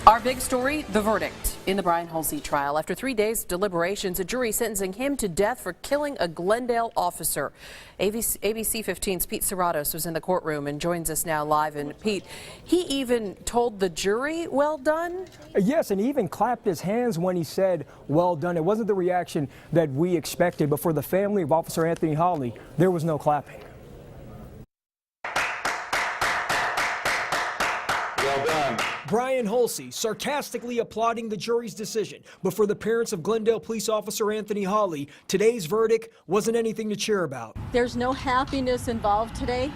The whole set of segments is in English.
Our big story, the verdict in the Bryan Hulsey trial. After 3 days of deliberations, a jury sentencing him to death for killing a Glendale officer. ABC 15's Pete Serratos was in the courtroom and joins us now live. And Pete, he even told the jury, well done? Yes, and he even clapped his hands when he said, well done. It wasn't the reaction that we expected, but for the family of Officer Anthony Hawley, there was no clapping. Well done. Bryan Hulsey sarcastically applauding the jury's decision, but for the parents of Glendale police officer Anthony Hawley, today's verdict wasn't anything to cheer about. There's no happiness involved today.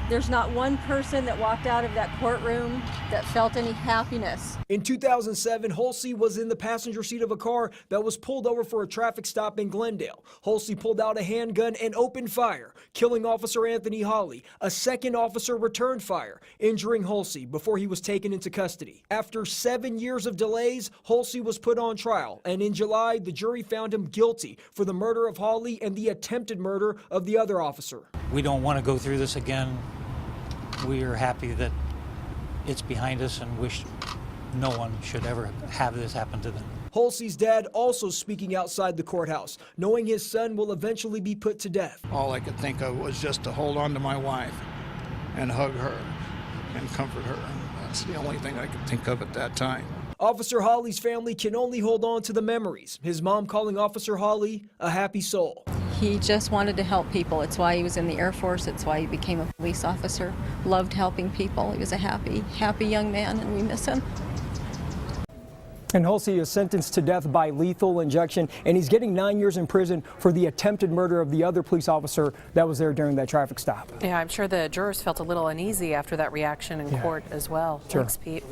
There's not one person that walked out of that courtroom that felt any happiness. In 2007, Hulsey was in the passenger seat of a car that was pulled over for a traffic stop in Glendale. Hulsey pulled out a handgun and opened fire, killing Officer Anthony Hawley. A second officer returned fire, injuring Hulsey before he was taken into custody. After 7 years of delays, Hulsey was put on trial, and in July, the jury found him guilty for the murder of Hawley and the attempted murder of the other officer. We don't want to go through this again. We are happy that it's behind us and wish no one should ever have this happen to them. Hulsey's dad also speaking outside the courthouse, knowing his son will eventually be put to death. All I could think of was just to hold on to my wife and hug her and comfort her. That's the only thing I could think of at that time. Officer Hawley's family can only hold on to the memories, his mom calling Officer Hawley a happy soul. He just wanted to help people. It's why he was in the Air Force. It's why he became a police officer. Loved helping people. He was a happy young man, and we miss him. And Hulsey is sentenced to death by lethal injection, and he's getting 9 years in prison for the attempted murder of the other police officer that was there during that traffic stop. Yeah, I'm sure the jurors felt a little uneasy after that reaction in court as well. Sure. Thanks, Pete.